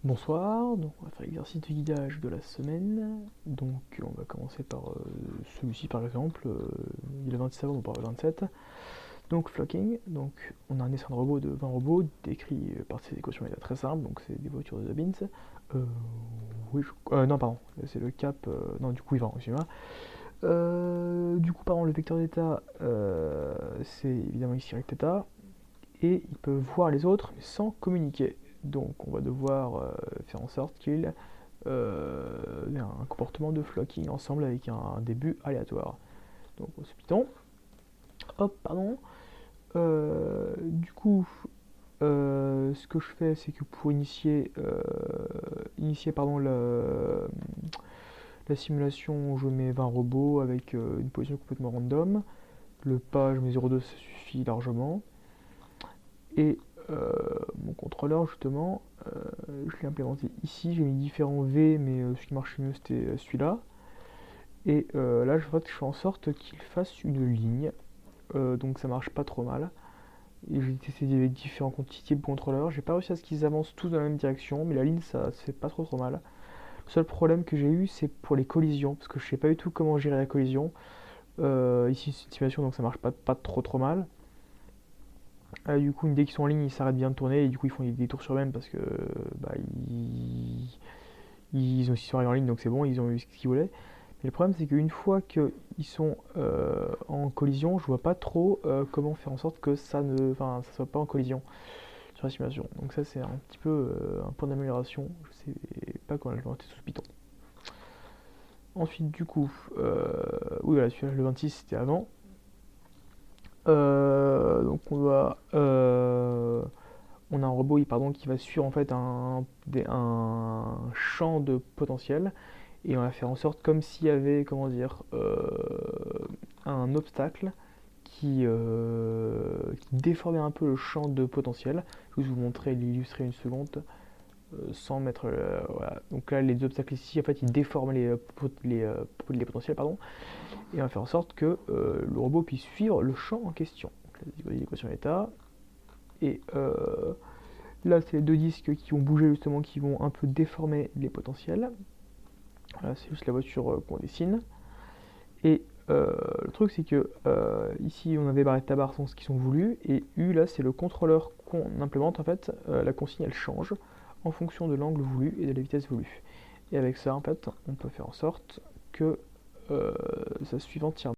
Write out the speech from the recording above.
Bonsoir, donc on va faire l'exercice de guidage de la semaine. Donc on va commencer par celui-ci par exemple, il est 26 avant, on parle 27. Donc flocking, donc on a un dessin de robot de 20 robots décrit par ces équations d'état très simples, donc c'est des voitures de Dobbins. Oui, non pardon, c'est le cap, non du coup il va, excusez-moi. Du coup pardon, le vecteur d'état c'est évidemment ici recθ, et ils peuvent voir les autres mais sans communiquer. Donc on va devoir faire en sorte qu'ils aient un comportement de flocking ensemble avec un début aléatoire. Donc on se Python. Hop, pardon. Du coup, ce que je fais, c'est que pour initier pardon, la simulation, je mets 20 robots avec une position complètement random. Le pas, je mets 0,2, ça suffit largement. Et mon contrôleur, justement, je l'ai implémenté ici. J'ai mis différents V, mais ce qui marchait mieux, c'était celui-là. Et là, je fais en sorte qu'il fasse une ligne. Donc ça marche pas trop mal. Et j'ai testé avec différents types de contrôleurs. J'ai pas réussi à ce qu'ils avancent tous dans la même direction, mais la ligne, ça se fait pas trop mal. Le seul problème que j'ai eu, c'est pour les collisions, parce que je sais pas du tout comment gérer la collision. Ici, c'est une simulation, donc ça marche pas trop mal. Du coup, dès qu'ils sont en ligne, ils s'arrêtent bien de tourner et du coup, ils font des tours sur eux-mêmes parce que bah, ils sont arrivés en ligne, donc c'est bon, ils ont eu ce qu'ils voulaient. Mais le problème, c'est qu'une fois qu'ils sont en collision, je vois pas trop comment faire en sorte que ça soit pas en collision sur la simulation. Donc ça, c'est un petit peu un point d'amélioration. Je sais pas comment l'implémenter sous Python. Ensuite, du coup, oui, voilà, celui-là, le 26, c'était avant. Donc on a un robot pardon, qui va suivre en fait un champ de potentiel et on va faire en sorte comme s'il y avait comment dire un obstacle qui déformait un peu le champ de potentiel. Je vais vous montrer, l'illustrer une seconde sans mettre voilà. Donc là les obstacles ici en fait ils déforment les potentiels pardon et on va faire en sorte que le robot puisse suivre le champ en question. Donc là, l'équation d'état et là, c'est les deux disques qui vont bouger justement, qui vont un peu déformer les potentiels. Voilà, c'est juste la voiture qu'on dessine. Et le truc, c'est que ici, on avait barre et tabar sans ce qui sont voulus, et U, là, c'est le contrôleur qu'on implémente. En fait, la consigne, elle change en fonction de l'angle voulu et de la vitesse voulue. Et avec ça, en fait, on peut faire en sorte que ça suive entièrement.